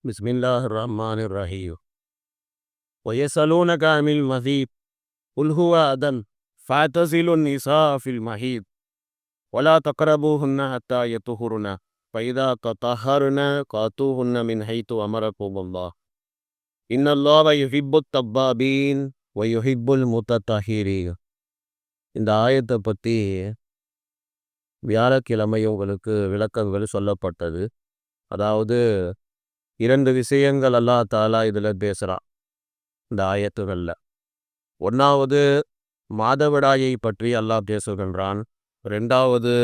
بسم الله الرحمن الرحيم ويسألونك عن المحيض قل هو أذى فاعتزلوا النساء في المحيض ولا تقربوهن حتى يطهرن فإذا تطهرن فأتوهن من حيث أمركم الله إن الله يحب التوابين ويحب المتطهرين. இந்த ஆயத்தை பற்றி வியாழக்கிழமை உங்களுக்கு விளக்கங்கள் சொல்லப்பட்டது. அதாவது இரண்டு விஷயங்கள் அல்லாஹ் தாலா இதில் பேசுகிறான் இந்த ஆயத்துகளில். ஒன்றாவது மாதவிடாயை பற்றி அல்லாஹ் பேசுகின்றான். ரெண்டாவது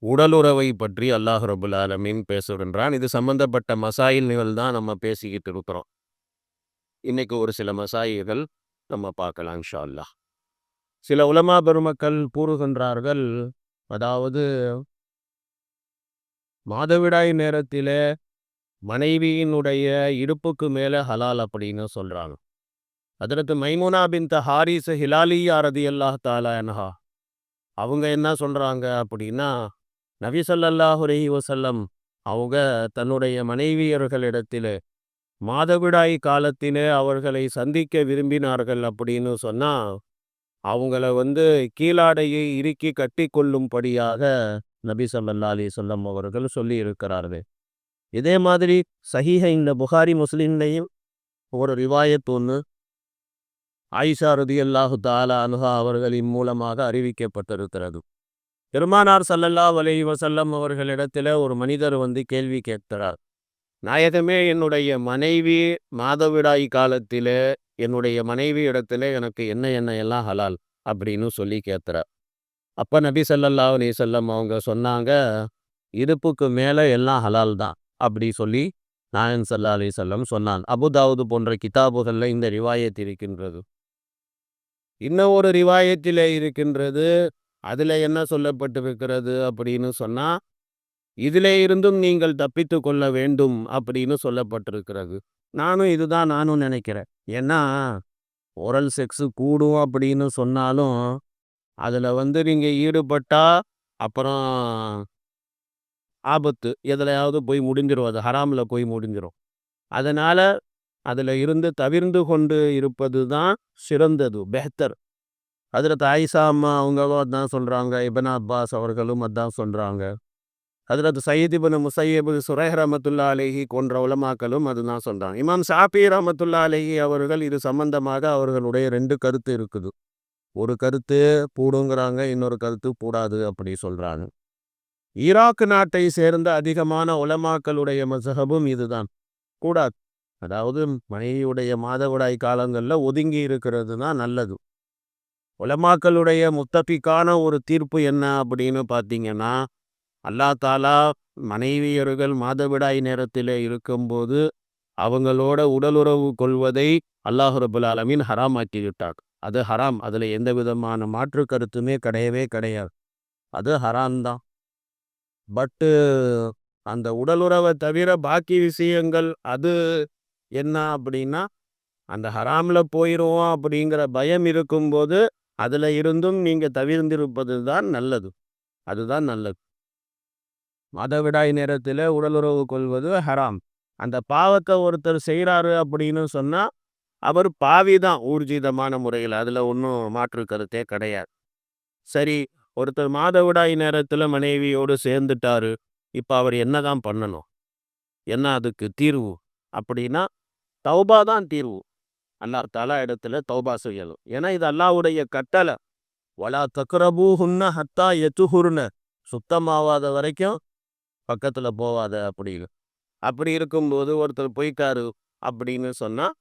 உடலுறவை பற்றி அல்லாஹ் ரபுல் ஆலமீன் பேசுகின்றான். இது சம்பந்தப்பட்ட மசாயில்கள் தான் நம்ம பேசிக்கிட்டு இருக்கிறோம். இன்னைக்கு ஒரு சில மசாயில்கள் நம்ம பார்க்கலாம் இன்ஷா அல்லாஹ். சில உலமா பெருமக்கள் கூறுகின்றார்கள், அதாவது மாதவிடாய் நேரத்திலே மனைவியினுடைய இடுப்புக்கு மேலே ஹலால் அப்படின்னு சொல்கிறாங்க. அதற்கு மைமுனா பின்த் ஹாரிஸ் ஹிலாலியா ரதியல்லாஹு தஆலா அன்ஹா அவங்க என்ன சொல்கிறாங்க அப்படின்னா, நபி ஸல்லல்லாஹு அலைஹி வஸல்லம் அவங்க தன்னுடைய மனைவியர்களிடத்தில் மாதவிடாய் காலத்திலே அவர்களை சந்திக்க விரும்பினார்கள் அப்படின்னு சொன்னால் அவங்கள கீழாடையை இறுக்கி கட்டி கொள்ளும்படியாக நபி ஸல்லல்லாஹு அலைஹி வஸல்லம் அவர்கள் சொல்லி இருக்கிறார்கள். இதே மாதிரி சஹீஹ இந்த புகாரி முஸ்லிம்லையும் ஒரு ரிவாயத் ஒன்று ஆயிஷா ரதியல்லாஹு தஆலா அன்ஹா அவர்களின் மூலமாக அறிவிக்கப்பட்டிருக்கிறது. பெருமானார் ஸல்லல்லாஹு அலைஹி வஸல்லம் அவர்களிடத்தில் ஒரு மனிதர் கேள்வி கேட்கிறார், நாயகமே, என்னுடைய மனைவி மாதவிடாய் காலத்தில் என்னுடைய மனைவி இடத்துல எனக்கு என்ன எல்லாம் ஹலால் அப்படின்னு சொல்லி கேட்கிறார். அப்போ நபி ஸல்லல்லாஹு அலைஹி வஸல்லம் அவங்க சொன்னாங்க, இடுப்புக்கு மேலே எல்லாம் ஹலால் தான் அப்படி சொல்லி நாயகம் ஸல்லல்லாஹு அலைஹி வஸல்லம் சொன்னான். அபுதாவுது போன்ற கிதாபுகளில் இந்த ரிவாயத் இருக்கின்றது. இன்னும் ஒரு ரிவாயத்தில் இருக்கின்றது. அதில் என்ன சொல்லப்பட்டிருக்கிறது அப்படின்னு சொன்னால், இதிலே இருந்தும் நீங்கள் தப்பித்து கொள்ள வேண்டும் அப்படின்னு சொல்லப்பட்டிருக்கிறது. நானும் நினைக்கிறேன். ஏன்னா ஓரல் செக்ஸு கூடும் அப்படின்னு சொன்னாலும் அதில் நீங்கள் ஈடுபட்டா அப்புறம் ஆபத்து எதுலையாவது போய் முடிஞ்சிடும், அது ஹராமில் போய் முடிஞ்சிடும். அதனால் அதில் இருந்து தவிர்ந்து கொண்டு இருப்பது தான் சிறந்தது, பெஹ்தர். ஹஜ்ரத் ஆயிஷா அம்மா அவங்களும் அதான் சொல்கிறாங்க, இப்னு அப்பாஸ் அவர்களும் அதான் சொல்கிறாங்க. ஹஜ்ரத் சயீத் இப்னு முஸையப் சுரைஹ் ரஹ்மத்துல்லாஹி அலைஹி போன்ற உலமாக்களும் அதுதான் சொல்கிறாங்க. இமாம் ஷாஃபி ரஹ்மத்துல்லாஹி அலைஹி அவர்கள் இது சம்பந்தமாக அவர்களுடைய 2 கருத்து இருக்குது. ஒரு கருத்து பூடுங்கிறாங்க, இன்னொரு கருத்து பூடாது அப்படி சொல்கிறாங்க. ஈராக் நாட்டை சேர்ந்த அதிகமான உலமாக்களுடைய மஸ்ஹபும் இதுதான், கூடாது. அதாவது மனைவியுடைய மாதவிடாய் காலங்களில் ஒதுங்கி இருக்கிறது தான் நல்லது. உலமாக்களுடைய முத்தபிக்கான ஒரு தீர்ப்பு என்ன அப்படின்னு பார்த்தீங்கன்னா, அல்லாஹ் தாலா மனைவியர்கள் மாதவிடாய் நேரத்தில் இருக்கும்போது அவங்களோட உடலுறவு கொள்வதை அல்லாஹ் ரபுல் ஆலமீன் ஹராமாக்கி விட்டார். அது ஹராம், அதில் எந்த விதமான மாற்று கருத்துமே கிடையவே கிடையாது. அது ஹராம் தான். பட்டு அந்த உடலுறவை தவிர பாக்கி விஷயங்கள் அது என்ன அப்படின்னா, அந்த ஹராமில் போயிடுவோம் அப்படிங்கிற பயம் இருக்கும்போது அதில் இருந்தும் நீங்கள் தவிர்ந்திருப்பது தான் நல்லது. அதுதான் நல்லது. மாதவிடாய் நேரத்தில் உடலுறவு கொள்வது ஹராம். அந்த பாவத்தை ஒருத்தர் செய்கிறாரு அப்படின்னு சொன்னால் அவர் பாவி தான் ஊர்ஜிதமான முறையில், அதில் ஒன்றும் மாற்று கருத்தே கிடையாது. சரி, ஒருத்தர் மாதவிடாய் நேரத்தில் மனைவியோடு சேர்ந்துட்டாரு, இப்போ அவர் என்ன தான் பண்ணணும், என்ன அதுக்கு தீர்வு அப்படின்னா தௌபா தான் தீர்வு. அல்லாஹ் தஆலா இடத்துல தௌபா செய்யணும். ஏன்னா இது அல்லாஹ்வுடைய கட்டளை. வலா தக்ரபூஹுன்ன ஹத்தா யதுஹுர்ன, சுத்தமாவாத வரைக்கும் பக்கத்தில் போவாத அப்படின்னு. அப்படி இருக்கும்போது ஒருத்தர் போய்க்காரு அப்படின்னு சொன்னால்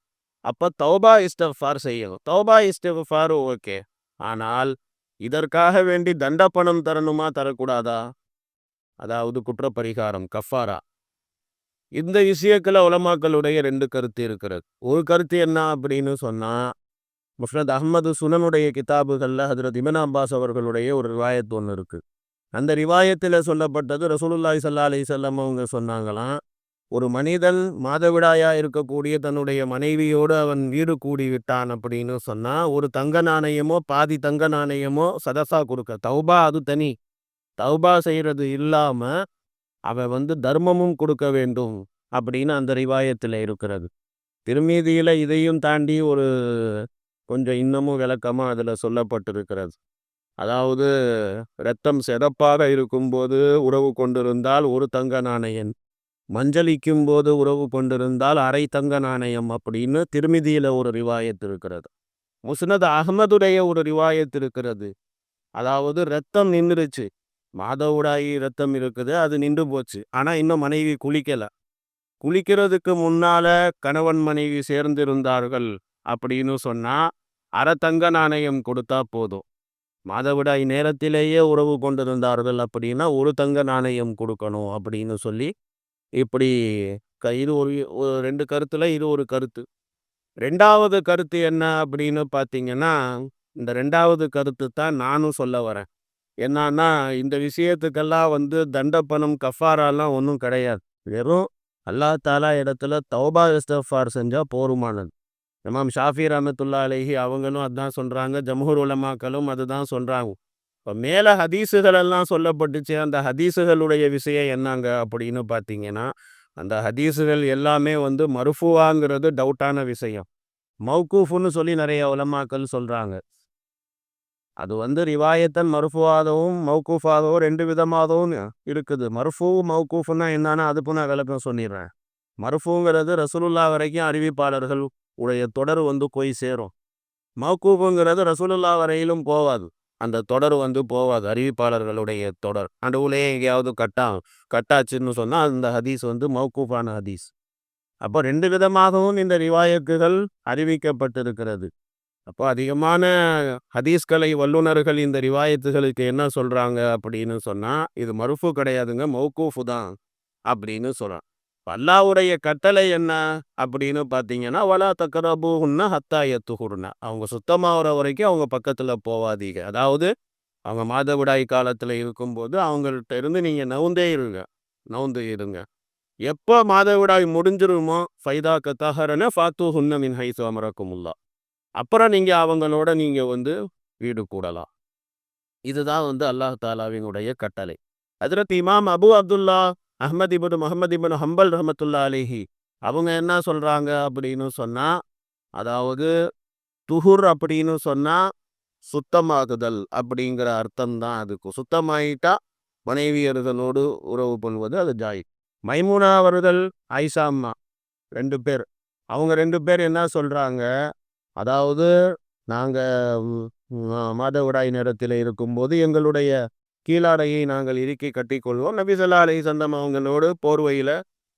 அப்போ தௌபா இஸ்திக்ஃபார் செய்யணும். தௌபா இஸ்திக்ஃபார் ஓகே, ஆனால் இதற்காக வேண்டி தண்ட பணம் தரணுமா, தரக்கூடாதா? அதாவது குற்றப்பரிகாரம், கஃபாரா. இந்த விஷயத்தில் உலமாக்களுடைய 2 கருத்து இருக்கிறது. ஒரு கருத்து என்ன அப்படின்னு சொன்னால், முஸ்னத் அஹ்மது சுனனுடைய கிதாபுகளில் ஹஜ்ரத் இப்னு அப்பாஸ் அவர்களுடைய ஒரு ரிவாயத் ஒன்று இருக்குது. அந்த ரிவாயத்தில் சொல்லப்பட்டது, ரசூலுல்லாஹி ஸல்லல்லாஹு அலைஹி வஸல்லம் அவங்க சொன்னாங்களாம், ஒரு மனிதன் மாதவிடாயா இருக்கக்கூடிய தன்னுடைய மனைவியோடு அவன் வீடு கூடி விட்டான் அப்படின்னு சொன்னால் ஒரு தங்க நாணயமோ பாதி தங்க நாணயமோ சதசா கொடுக்க. தௌபா அது தனி. தௌபா செய்கிறது இல்லாமல் அவன் தர்மமும் கொடுக்க வேண்டும். அப்படின்னு அந்த ரிவாயத்தில் இருக்கிறது. திருமீதியில இதையும் தாண்டி ஒரு கொஞ்சம் இன்னமும் விளக்கமா அதில் சொல்லப்பட்டிருக்கிறது. அதாவது இரத்தம் சிறப்பாக இருக்கும்போது உறவு கொண்டிருந்தால் ஒரு தங்க நாணயம், மஞ்சளிக்கும் போது உறவு கொண்டிருந்தால் அரை தங்க நாணயம் அப்படின்னு திருமிதியில ஒரு ரிவாயத் இருக்கிறது. முஸ்னத் அகமதுடைய ஒரு ரிவாயத் இருக்கிறது. அதாவது ரத்தம் நின்றுச்சு, மாதவிடாய் ரத்தம் இருக்குது, அது நின்று போச்சு. ஆனா இன்னும் மனைவி குளிக்கல. குளிக்கிறதுக்கு முன்னால கணவன் மனைவி சேர்ந்திருந்தார்கள் அப்படின்னு சொன்னா அரை தங்க நாணயம் கொடுத்தா போதும். மாதவிடாய் நேரத்திலேயே உறவு கொண்டிருந்தார்கள் அப்படின்னா ஒரு தங்க நாணயம் கொடுக்கணும் அப்படின்னு சொல்லி இப்படி இது ஒரு ரெண்டு கருத்துல இது ஒரு கருத்து. ரெண்டாவது கருத்து என்ன அப்படின்னு பார்த்தீங்கன்னா, இந்த ரெண்டாவது கருத்து தான் நானும் சொல்ல வரேன். என்னன்னா, இந்த விஷயத்துக்கெல்லாம் தண்டப்பணம் கஃபாராலாம் ஒன்றும் கிடையாது. வெறும் அல்லாஹ் தாலா இடத்துல தௌபா இஸ்திக்ஃபார் செஞ்சா போதுமானது. இமாம் ஷாஃபி ரஹ்மத்துல்லாஹி அலைஹி அவங்களும் அதான் சொல்றாங்க. ஜம்ஹூர் உலமாக்களும் அதுதான் சொல்றாங்க. இப்போ மேலே ஹதீஸுகள் எல்லாம் சொல்லப்பட்டுச்சு. அந்த ஹதீஸுகளுடைய விஷயம் என்னங்க அப்படின்னு பார்த்தீங்கன்னா, அந்த ஹதீஸுகள் எல்லாமே மர்ஃபூஆங்கிறது டவுட்டான விஷயம். மௌகூஃப்னு சொல்லி நிறைய உலமாக்கள் சொல்றாங்க. அது ரிவாயத்தன் மர்ஃபூஆகவும் மௌகூஃபாகவும் 2 விதமாகவும் இருக்குது. மர்ஃபூ மௌகூஃப்னா என்னன்னா அதுக்கு நான் விளக்கம் சொல்லிடுறேன். மர்ஃபூங்கிறது ரசூலுல்லாஹ் வரைக்கும் அறிவிப்பாளர்கள் உடைய தொடர் போய் சேரும். மௌகூஃபுங்கிறது ரசூலுல்லாஹ் வரையிலும் போவாது. அந்த தொடர் போவாது. அறிவிப்பாளர்களுடைய தொடர் நடுவுலே எங்கேயாவது கட்டாச்சுன்னு சொன்னா அந்த ஹதீஸ் மௌகூஃபான ஹதீஸ். அப்போ 2 விதமாகவும் இந்த ரிவாயத்துகள் அறிவிக்கப்பட்டிருக்கிறது. அப்போ அதிகமான ஹதீஸ்கலை வல்லுனர்கள் இந்த ரிவாயத்துகளுக்கு என்ன சொல்றாங்க அப்படின்னு சொன்னா, இது மர்ஃபூ கிடையாதுங்க, மௌகூஃபு தான் அப்படின்னு சொல்றாங்க. அல்லாஹ்வுடைய கட்டளை என்ன அப்படின்னு பார்த்தீங்கன்னா, வலா தக்ரபூஹுன்ன ஹத்தா யத்துஹுர்ன. அவங்க சுத்தமாகற வரைக்கும் அவங்க பக்கத்துல போவாதீங்க. அதாவது அவங்க மாதவிடாய் காலத்துல இருக்கும்போது அவங்கள்ட்ட இருந்து நீங்க நவுந்து இருங்க. எப்போ மாதவிடாய் முடிஞ்சிருமோ ஃபைதா கத்தஹரன ஃபாத்துஹுன்ன மின் ஹைஸு அமரக்குமுல்லாஹ். அப்புறம் நீங்க அவங்களோட நீங்க வீடு கூடலாம். இதுதான் அல்லாஹ் தாலாவினுடைய கட்டளை. ஹஜ்ரத் இமாம் அபு அப்துல்லா அஹ்மத் இப்னு முஹம்மது இப்னு ஹம்பல் ரஹ்மத்துல்லாஹி அலைஹி அவங்க என்ன சொல்றாங்க அப்படின்னு சொன்னா, அதாவது துஹுர் அப்படின்னு சொன்னா சுத்தமாகுதல் அப்படிங்கிற அர்த்தம் தான் அதுக்கு. சுத்தமாயிட்டா மனைவியர்களோடு உறவு கொள்வது அது ஜாயிஸ். மைமூனா அவர்கள், ஆயிஷா அம்மா 2 பேர். அவங்க 2 பேர் என்ன சொல்றாங்க, அதாவது நாங்க மாதவிடாய் நேரத்தில் இருக்கும்போது எங்களுடைய கீழாடையை நாங்கள் இறுக்கி கட்டிக்கொள்வோம். நபி ஸல்லல்லாஹு அலைஹி வஸல்லம் அவங்களோடு போர்வையில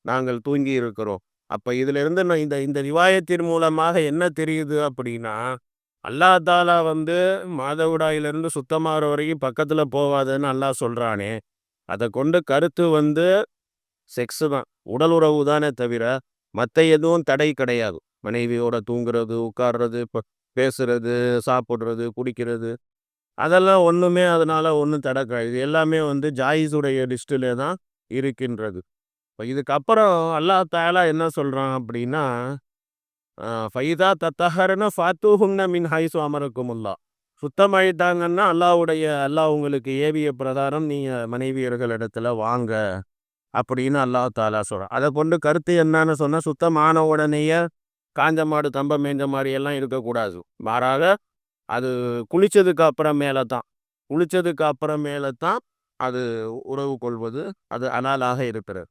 நாங்கள் தூங்கி இருக்கிறோம். அப்ப இதுல இருந்து இந்த இந்த ரிவாயத்தின் மூலமாக என்ன தெரியுது அப்படின்னா, அல்லாஹ் தாலா மாதவிடாயிலிருந்து சுத்தமாகற வரைக்கும் பக்கத்துல போவாதன்னு அல்லாஹ் சொல்றானே, அதை கொண்டு கருத்து செக்ஸ் தான், உடல் உறவு தானே தவிர மற்ற எதுவும் தடை கிடையாது. மனைவியோட தூங்குறது, உட்கார்றது, பேசுறது, சாப்பிட்றது, குடிக்கிறது, அதெல்லாம் ஒன்றுமே அதனால ஒன்றும் தடை கிடையாது. இது எல்லாமே ஜாயிஸுடைய லிஸ்ட்டிலே தான் இருக்கின்றது. இப்போ இதுக்கப்புறம் அல்லாஹ் தாலா என்ன சொல்கிறான் அப்படின்னா, ஃபைதா தத்தஹரன ஃபாத்துஹுன்ன மின் ஹைசு அமரக்குமுல்லா. சுத்தமாயிட்டாங்கன்னா அல்லாஹ் உங்களுக்கு ஏவிய பிரகாரம் நீங்கள் மனைவியர்கள் இடத்துல வாங்க அப்படின்னு அல்லாஹ் தாலா சொல்கிறான். அதை கொண்டு கருத்து என்னன்னு சொன்னால், சுத்தமான உடனேயே காஞ்ச மாடு தம்பம் மேஞ்ச மாதிரி எல்லாம் இருக்கக்கூடாது. மாறாக அது குளிச்சதுக்கு அப்புறமேல தான் அது உறவு கொள்வது அது அலாலாக இருக்கிறது.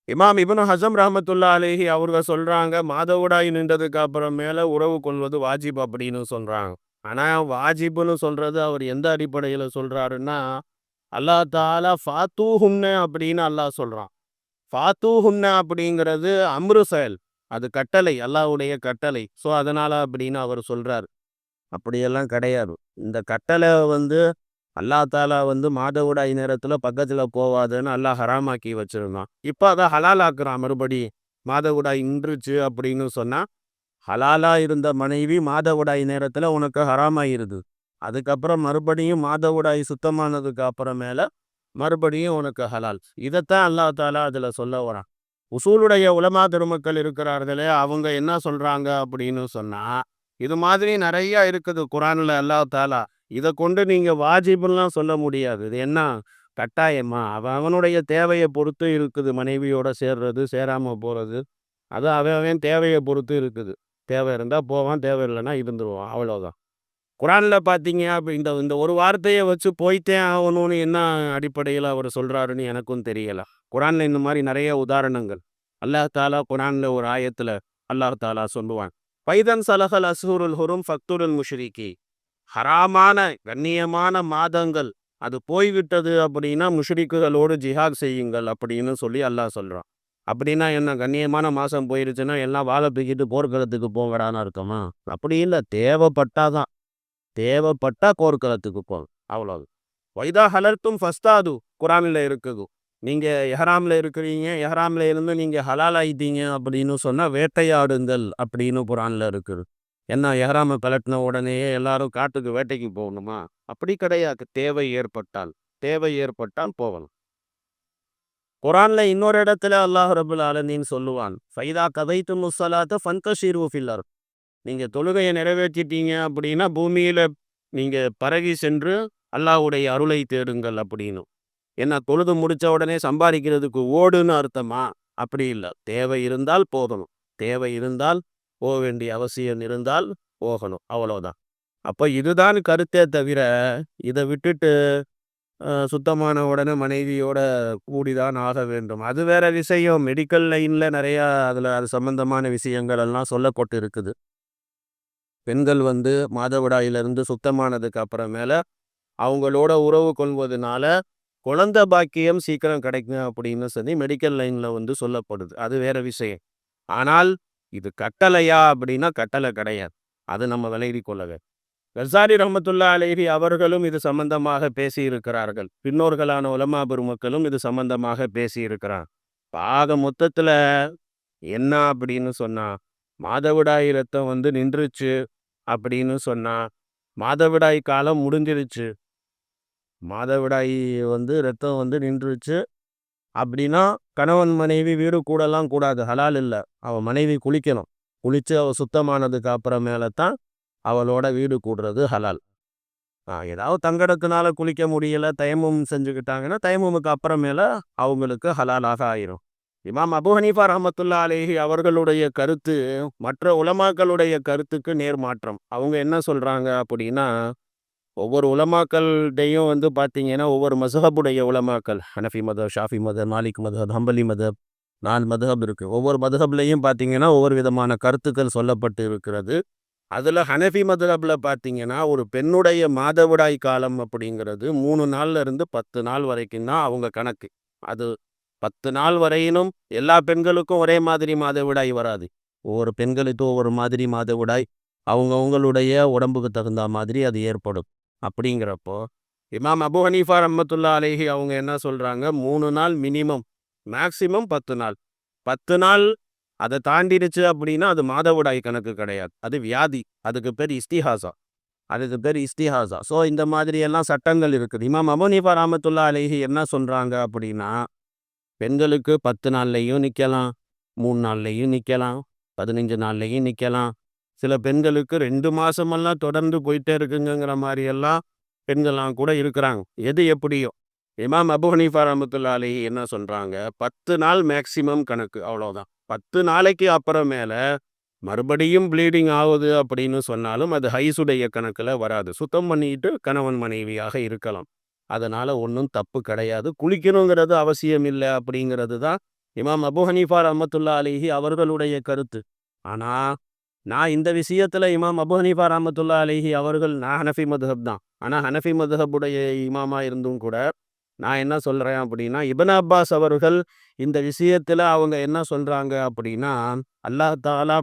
இமாம் இப்னு ஹஸம் ரஹ்மத்துல்லாஹி அலைஹி அவங்க சொல்றாங்க, மாதவிடாய் நின்றதுக்கு அப்புறமேல உறவு கொள்வது வாஜிப் அப்படின்னு சொல்றாங்க. ஆனா வாஜிப்னு சொல்றது அவர் எந்த அடிப்படையில் சொல்றாருன்னா, அல்லாஹ் தாலா ஃபாத்தூஹுன்ன அப்படின்னு அல்லாஹ் சொல்றான். ஃபாத்தூஹுன்ன அப்படிங்கிறது அம்ரு செயல், அது கட்டளை, அல்லாஹ்வுடைய கட்டளை. ஸோ அதனால அப்படின்னு அவர் சொல்றாரு. அப்படியெல்லாம் கிடையாது. இந்த கட்டளை அல்லாஹ் தாலா மாதவிடாய் நேரத்தில் பக்கத்தில் போவாதுன்னு அல்லாஹ் ஹராமாக்கி வச்சிருந்தான். இப்போ அதை ஹலால் ஆக்குறான். மறுபடி மாதவிடாய் நின்றுச்சு அப்படின்னு சொன்னால், ஹலாலா இருந்த மனைவி மாதவிடாய் நேரத்தில் உனக்கு ஹராமாயிருது. அதுக்கப்புறம் மறுபடியும் மாதவிடாய் சுத்தமானதுக்கு அப்புறமேல மறுபடியும் உனக்கு ஹலால். இதைத்தான் அல்லாஹ் தாலா அதில் சொல்ல வரான். உசூலுடைய உலமா பெருமக்கள் இருக்கிறார்களே, அவங்க என்ன சொல்றாங்க அப்படின்னு சொன்னா, இது மாதிரி நிறைய இருக்குது குரான்ல. அல்லாஹ் தாலா இதை கொண்டு நீங்க வாஜிபுலாம் சொல்ல முடியாது. இது என்ன கட்டாயமா அவனுடைய தேவையை பொறுத்து இருக்குது. மனைவியோட சேர்றது சேராமல் போகிறது அது அவன் தேவையை பொறுத்து இருக்குது. தேவை இருந்தால் போவான், தேவை இல்லைன்னா இருந்துருவான், அவ்வளோதான். குரானில் பார்த்தீங்க அப்போ இந்த இந்த ஒரு வார்த்தையை வச்சு போய்த்தே ஆகணும்னு என்ன அடிப்படையில் அவர் சொல்கிறாருன்னு எனக்கும் தெரியலை. குரானில் இந்த மாதிரி நிறைய உதாரணங்கள் அல்லாஹ் தாலா குரானில் ஒரு ஆயத்தில் அல்லாஹ் தாலா சொல்லுவான், பைதன் சலஹல் அஸ்ஹுருல் ஹுரும் ஃபக்துருல் முஷ்ரிகி. ஹராமான கண்ணியமான மாதங்கள் அது போய்விட்டது அப்படின்னா முஷ்ரிக்குகளோடு ஜிஹாத் செய்யுங்கள் அப்படின்னு சொல்லி அல்லாஹ் சொல்கிறான். அப்படின்னா என்ன, கண்ணியமான மாதம் போயிருச்சுன்னா எல்லாம் வாழை தூக்கிட்டு போர்க்களத்துக்கு போங்கடான்னு இருக்குமா? அப்படி இல்லை, தேவைப்பட்டாதான், தேவைப்பட்டா போர்க்களத்துக்கு போங்க, அவ்வளவு. வைதா ஹலர்த்தும் ஃபஸ்தாது குரானில் இருக்குது. நீங்கள் எஹராமில் இருக்கிறீங்க, எஹராமில் இருந்து நீங்கள் ஹலால் ஆயிட்டீங்க அப்படின்னு சொன்னால் வேட்டையாடுங்கள் அப்படின்னு குரானில் இருக்குது. என்ன, எஹராமை கலட்டின உடனேயே எல்லாரும் காட்டுக்கு வேட்டைக்கு போகணுமா? அப்படி கிடையாது. தேவை ஏற்பட்டால், தேவை ஏற்பட்டால் போகலாம். குரான்ல இன்னொரு இடத்துல அல்லாஹ் ரபுல் ஆலமீன் சொல்லுவான், ஃபைதா கதைத்து முஸ்ஸலாத்த ஃபன்தஷிரு ஃபில் அர்த். நீங்கள் தொழுகையை நிறைவேற்றிட்டீங்க அப்படின்னா பூமியில் நீங்கள் பரவி சென்று அல்லாஹ்வுடைய அருளை தேடுங்கள் அப்படின்னு. என்ன, தொழுது முடித்த உடனே சம்பாதிக்கிறதுக்கு ஓடுன்னு அர்த்தமா? அப்படி இல்லை. தேவை இருந்தால் போகணும், தேவை இருந்தால் போக வேண்டிய அவசியம் இருந்தால் போகணும், அவ்வளோதான். அப்போ இதுதான் கருத்தே தவிர இதை விட்டுட்டு சுத்தமான உடனே மனைவியோட கூடிதான் ஆக வேண்டும், அது வேற விஷயம். மெடிக்கல் லைனில் நிறையா அதில் அது சம்பந்தமான விஷயங்கள் எல்லாம் சொல்லப்பட்டு இருக்குது. பெண்கள் மாதவிடாயிலிருந்து சுத்தமானதுக்கு அப்புறமேல அவங்களோட உறவு கொள்வதனால குழந்தை பாக்கியம் சீக்கிரம் கிடைக்கும் அப்படின்னு சொல்லி மெடிக்கல் லைனில் சொல்லப்படுது, அது வேற விஷயம். ஆனால் இது கட்டளையா அப்படின்னா கட்டளை கிடையாது, அது நம்ம விளையாடி கொள்ளவே. கசாலி ரஹமத்துல்லா அலைஹி அவர்களும் இது சம்பந்தமாக பேசியிருக்கிறார்கள். பின்னோர்களான உலமா பெருமக்களும் இது சம்பந்தமாக பேசியிருக்கிறார். ஆக மொத்தத்தில் என்ன அப்படின்னு சொன்னா, மாதவிடாய் ரத்தம் நின்றுச்சு அப்படின்னு சொன்னா மாதவிடாய் காலம் முடிஞ்சிருச்சு, மாதவிடாய் ரத்தம் நின்றுச்சு அப்படின்னா கணவன் மனைவி வீடு கூடலாம் கூடாது, ஹலால் இல்லை. அவன் மனைவி குளிக்கணும், குளித்து அவள் சுத்தமானதுக்கு அப்புறமேல தான் அவளோட வீடு கூடுறது ஹலால். ஏதாவது தங்கடத்தினால குளிக்க முடியலை, தயமும் செஞ்சுக்கிட்டாங்கன்னா தயமுமுக்கு அப்புறமேல அவங்களுக்கு ஹலாலாக ஆயிரும். இமாம் அபு ஹனீஃபா ரஹமத்துல்லா அலைஹி அவர்களுடைய கருத்து மற்ற உலமாக்களுடைய கருத்துக்கு நேர்மாற்றம். அவங்க என்ன சொல்கிறாங்க அப்படின்னா, ஒவ்வொரு உலமாக்கள்டையும் பார்த்தீங்கன்னா ஒவ்வொரு மதுஹபுடைய உலமாக்கள், ஹனஃபி மதஹப், ஷாஃபி மதஹப், மாலிக் மதஹப், ஹம்பலி மதஹப், 4 மதஹப் இருக்குது. ஒவ்வொரு மதஹப்லையும் பார்த்தீங்கன்னா ஒவ்வொரு விதமான கருத்துக்கள் சொல்லப்பட்டு இருக்கிறது. அதில் ஹனஃபி மதஹபில் பார்த்தீங்கன்னா ஒரு பெண்ணுடைய மாதவிடாய் காலம் அப்படிங்கிறது 3 நாள்ல இருந்து 10 நாள் வரைக்கும் தான் அவங்க கணக்கு. அது 10 நாள் வரையிலும் எல்லா பெண்களுக்கும் ஒரே மாதிரி மாதவிடாய் வராது. ஒவ்வொரு பெண்களுக்கும் ஒவ்வொரு மாதிரி மாதவிடாய் அவங்கவுங்களுடைய உடம்புக்கு தகுந்த மாதிரி அது ஏற்படும். அப்படிங்கிறப்போ இமாம் அபு ஹனீஃபா ரஹ்மத்துல்லா அலைஹி அவங்க என்ன சொல்கிறாங்க, 3 நாள் மினிமம், மேக்சிமம் 10 நாள். 10 நாள் அதை தாண்டிடுச்சு அப்படின்னா அது மாதவிடாய் கணக்கு கிடையாது, அது வியாதி. அதுக்கு பேர் இஸ்திஹாசா, அதுக்கு பேர் இஸ்திஹாசா. ஸோ இந்த மாதிரி எல்லாம் சட்டங்கள் இருக்குது. இமாம் அபு ஹனீஃபா ரஹ்மத்துல்லா அலைஹி என்ன சொல்கிறாங்க அப்படின்னா, பெண்களுக்கு 10 நாள்லையும் நிற்கலாம், 3 நாள்லையும் நிற்கலாம், 15 நாள்லையும் நிற்கலாம். சில பெண்களுக்கு 2 மாதமெல்லாம் தொடர்ந்து போயிட்டே இருக்குங்கிற மாதிரியெல்லாம் பெண்கள்லாம் கூட இருக்கிறாங்க. எது எப்படியோ இமாம் அபு ஹனீஃபா ரஹ்மத்துல்லா அலைஹி என்ன சொல்கிறாங்க, 10 நாள் மேக்சிமம் கணக்கு, அவ்வளோதான். 10 நாளைக்கு அப்புறமேல மறுபடியும் ப்ளீடிங் ஆகுது அப்படின்னு சொன்னாலும் அது ஹைசுடைய கணக்கில் வராது. சுத்தம் பண்ணிட்டு கணவன் மனைவியாக இருக்கலாம், அதனால் ஒன்றும் தப்பு கிடையாது. குளிக்கணுங்கிறது அவசியம் இல்லை அப்படிங்கிறது தான் இமாம் அபு ஹனீஃபா ரஹ்மத்துல்லா அலைஹி அவர்களுடைய கருத்து. ஆனால் நான் இந்த விஷயத்தில் இமாம் அபு ஹனீஃபா ரஹ்மத்துல்லா அலைஹி அவர்கள், நான் ஹனஃபி மதுஹப் தான், ஆனால் ஹனஃபி மதுஹபுடைய இமாமா இருந்தும் கூட நான் என்ன சொல்கிறேன் அப்படின்னா, இப்னு அப்பாஸ் அவர்கள் இந்த விஷயத்தில் அவங்க என்ன சொல்கிறாங்க அப்படின்னா, அல்லாஹ் தாலா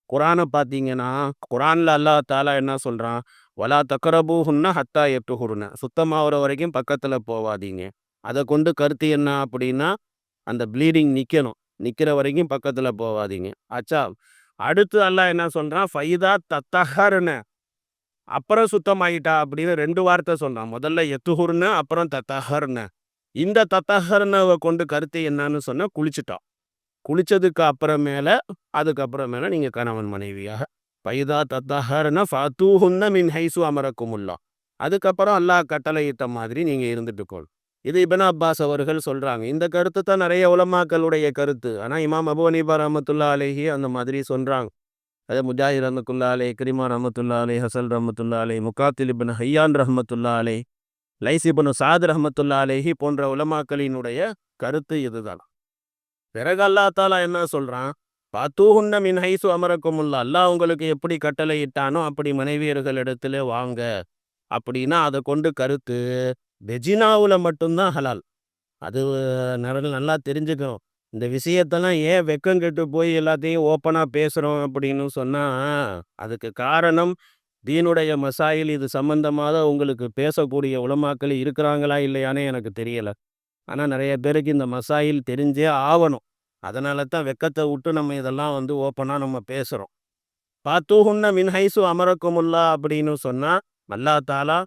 குரானை பார்த்தீங்கன்னா குரானில் அல்லாஹ் தாலா என்ன சொல்கிறான், வலா தக்ரபூஹுன்ன ஹத்தா யத்துஹுர்ன, சுத்தமாகிற வரைக்கும் பக்கத்தில் போவாதீங்க. அதை கொண்டு கருத்து என்ன அப்படின்னா, அந்த ப்ளீடிங் நிற்கணும், நிற்கிற வரைக்கும் பக்கத்தில் போவாதீங்க. ஆச்சா, அடுத்து அல்லாஹ் என்ன சொல்கிறான், ஃபைதா தத்தஹர்ன, அப்புறம் சுத்தமாயிட்டா அப்படின்னு 2 வார்த்தை சொல்கிறான். முதல்ல எத்துஹுர்னு, அப்புறம் தத்தஹர்ன. இந்த தத்தஹர்னவை கொண்டு கருத்து என்னன்னு சொன்னால் குளிச்சுட்டா, குளித்ததுக்கு அதுக்கப்புறமேல நீங்கள் கணவன் மனைவியாக. ஃபைதா தத்தஹர்ன ஃபஅத்தூஹுன்ன மின் ஹைசு அமரக்குமுல்லா, அதுக்கப்புறம் அல்லாஹ் கட்டளையிட்ட மாதிரி நீங்க இருந்துட்டுக்கோள். இது இப்னு அப்பாஸ் அவர்கள் சொல்றாங்க. இந்த கருத்து தான் நிறைய உலமாக்களுடைய கருத்து. ஆனா இமாம் அபூ ஹனீஃபா ரஹ்மத்துல்லாஹி அலைஹி அந்த மாதிரி சொல்றாங்க. அதே முஜாஹித் ரஹ்மத்துல்லாஹி அலைஹி, இக்ரிமா ரஹ்மத்துல்லாஹி அலைஹி, ஹஸன் ரஹ்மத்துல்லாஹி அலைஹி, முகாத்தில் இப்னு ஹையான் ரஹ்மத்துல்லாஹி அலைஹி, லைஸ் இப்னு சாத் ரஹ்மத்துல்லாஹி அலைஹி போன்ற உலமாக்களினுடைய கருத்து இதுதான். பிறகு அல்லாஹ் தஆலா என்ன சொல்றான்? "ஃபஅத்தூஹுன்ன மின் ஹைஸு அமரக்குமுல்லாஹ்." அல்லாஹ் உங்களுக்கு எப்படி கட்டளையிட்டானோ அப்படி மனைவியர்களிடத்திலே வாங்க. அப்படின்னா அதை கொண்டு கருத்து வெஜினாவுல மட்டும்தான் ஹலால். அது நல்லா தெரிஞ்சுக்கணும். இந்த விஷயத்தெல்லாம் ஏன் வெக்கம் கெட்டு போய் எல்லாத்தையும் ஓப்பனா பேசுறோம் அப்படின்னு சொன்னா, அதுக்கு காரணம் தீனுடைய மசாயில் இது சம்பந்தமாக உங்களுக்கு பேசக்கூடிய உலமாக்கள் இருக்கிறாங்களா இல்லையானே எனக்கு தெரியல. ஆனா நிறைய பேருக்கு இந்த மசாயில் தெரிஞ்சே ஆவணும். அதனால தான் வெக்கத்தை விட்டு நம்ம இதெல்லாம் ஓப்பனா நம்ம பேசுறோம். "பாத்தூஹுன்ன மின் ஹைஸு அமரக்குமுல்லாஹ்." அப்படின்னு சொன்னா அல்லாஹ் தஆலா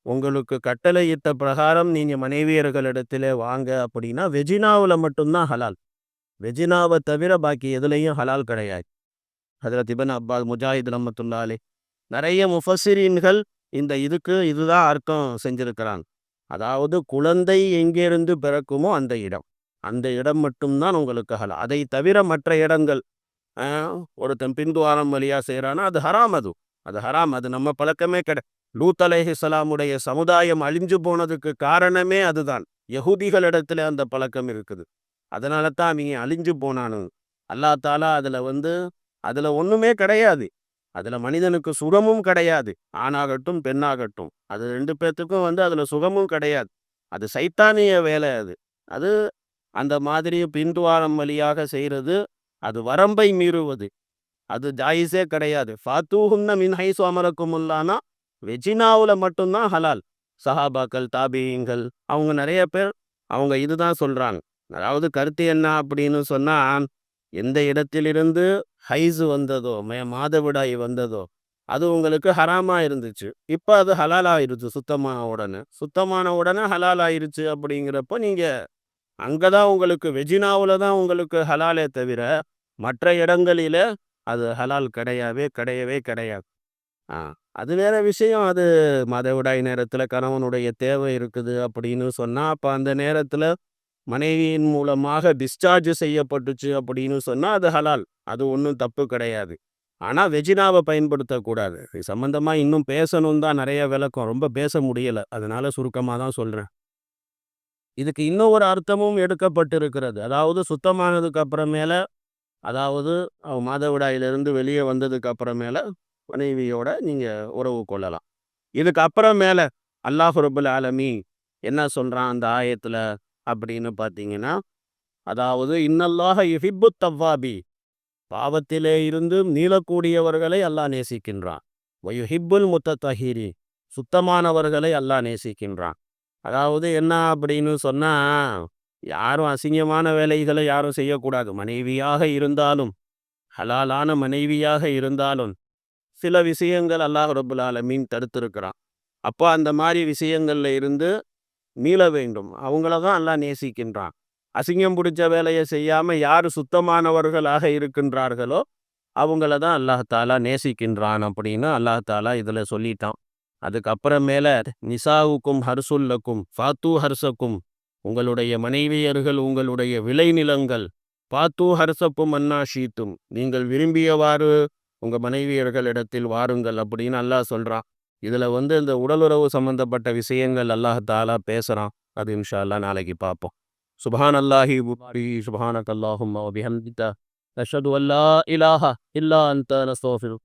உங்களுக்கு கட்டளையிட்ட பிரகாரம் நீங்க மனைவியர்களிடத்திலே வாங்க அப்படின்னா வெஜினாவுல மட்டும்தான் ஹலால். வெஜினாவை தவிர பாக்கி எதுலையும் ஹலால் கிடையாது. ஹஜ்ரத் இப்னு அப்பாஸ், முஜாஹித் ரஹ்மத்துல்லாஹி அலைஹி, நிறைய முஃபஸ்ஸிரீன்கள் இந்த இதுக்கு இதுதான் அர்த்தம் செஞ்சிருக்கிறாங்க. அதாவது குழந்தை எங்கிருந்து பிறக்குமோ அந்த இடம், அந்த இடம் மட்டும்தான் உங்களுக்கு ஹலால். அதை தவிர மற்ற இடங்கள் ஒருத்தன் பின்துவாரம் வழியா செய்கிறான்னா அது ஹராம். அது ஹராம். அது நம்ம பழக்கமே லூத் அலைஹிஸ்ஸலாமுடைய சமுதாயம் அழிஞ்சு போனதுக்கு காரணமே அதுதான். யஹூதிகளிடத்துல அந்த பழக்கம் இருக்குது. அதனால தான் அவங்க அழிஞ்சு போனானு. அல்லாஹ் தஆலா அதுல ஒண்ணுமே கிடையாது. அதுல மனிதனுக்கு சுகமும் கிடையாது. ஆணாகட்டும் பெண்ணாகட்டும் அது ரெண்டு பேர்த்துக்கும் அதுல சுகமும் கிடையாது. அது சைத்தானிய வேலை. அது அந்த மாதிரி பின்துவாரம் வழியாக செய்யறது அது வரம்பை மீறுவது. அது ஜாயிஸே கிடையாது. "ஃபாத்தூஹுன்ன மின் ஹைஸு அமரக்குமுல்லாஹ்னா வெஜினாவுல மட்டும்தான் ஹலால்." சஹாபாக்கள், தாபீங்கள் அவங்க நிறைய பேர் அவங்க இதுதான் சொல்றாங்க. அதாவது கருத்து என்ன அப்படின்னு சொன்னா, எந்த இடத்திலிருந்து ஹைஸ் வந்ததோ, மாதவிடாய் வந்ததோ அது உங்களுக்கு ஹராமா இருந்துச்சு. இப்போ அது ஹலால் ஆயிருச்சு. சுத்தமான உடனே ஹலால் ஆயிருச்சு. அப்படிங்கிறப்போ நீங்க அங்கதான் உங்களுக்கு வெஜினாவுல தான் உங்களுக்கு ஹலாலே தவிர மற்ற இடங்களில அது ஹலால் கிடையவே கிடையாது. ஆ அது வேற விஷயம். அது மாதவிடாய் நேரத்துல கணவனுடைய தேவை இருக்குது அப்படின்னு சொன்னா அப்ப அந்த நேரத்துல மனைவியின் மூலமாக டிஸ்சார்ஜ் செய்யப்பட்டுச்சு அப்படின்னு சொன்னா அது ஹலால். அது ஒன்றும் தப்பு கிடையாது. ஆனா வெஜினாவை பயன்படுத்தக்கூடாது. இது சம்பந்தமா இன்னும் பேசணும் தான், நிறைய விளக்கம். ரொம்ப பேச முடியல. அதனால சுருக்கமா தான் சொல்றேன். இதுக்கு இன்னும் ஒரு அர்த்தமும் எடுக்கப்பட்டிருக்கிறது. அதாவது சுத்தமானதுக்கு அப்புறமேல, அதாவது மாதவிடாயிலிருந்து வெளியே வந்ததுக்கு அப்புறமேல மனைவியோட நீங்க உறவு கொள்ளலாம். இதுக்கு அப்புறமேல அல்லாஹ் ரப்புல் ஆலமீன் என்ன சொல்றான் அந்த ஆயத்துல அப்படின்னு பார்த்தீங்கன்னா, அதாவது இன்னல்லாஹ யுஹிப்புத் தவ்வாபி, பாவத்திலே இருந்து மீளக்கூடியவர்களை அல்லாஹ் நேசிக்கின்றான். வயுஹிப்புல் முத்தத்தஹிரி, சுத்தமானவர்களை அல்லாஹ் நேசிக்கின்றான். அதாவது என்ன அப்படின்னு சொன்னா, யாரும் அசிங்கமான வேலைகளை யாரும் செய்யக்கூடாது. மனைவியாக இருந்தாலும், ஹலாலான மனைவியாக இருந்தாலும் சில விஷயங்கள் அல்லாஹ் ரப்புல் ஆலமீன் தடுத்திருக்கிறான். அப்போ அந்த மாதிரி விஷயங்கள்ல இருந்து மீள வேண்டும். அவங்கள தான் அல்லாஹ் நேசிக்கின்றான். அசிங்கம் பிடிச்ச வேலையை செய்யாம யார் சுத்தமானவர்களாக இருக்கின்றார்களோ அவங்கள தான் அல்லாஹ் தாலா நேசிக்கின்றான் அப்படின்னு அல்லாஹ் தாலா இதுல சொல்லிட்டான். அதுக்கப்புறமேல நிசாவுக்கும் ஹர்சுல்லக்கும் ஃபாத்தூ ஹர்சக்கும், உங்களுடைய மனைவியர்கள் உங்களுடைய விளைநிலங்கள், ஃபாத்தூ ஹர்சக்கும் அன்னா ஷீத்தும், நீங்கள் விரும்பியவாறு உங்க மனைவியர்களிடத்தில் வாருங்கள் அப்படின்னு அல்லாஹ் சொல்றான். இதுல இந்த உடலுறவு சம்பந்தப்பட்ட விஷயங்கள் அல்லாஹ் தாலா பேசுறான். அது இன்ஷா அல்லாஹ் நாளைக்கு பார்ப்போம். சுப்ஹானல்லாஹி சுப்ஹானக அல்லாஹும்ம வ பிஹம்திக, அஷ்ஹது அல்லா இலாஹ இல்லா அன்த, நஸ்தக்ஃபிருக்.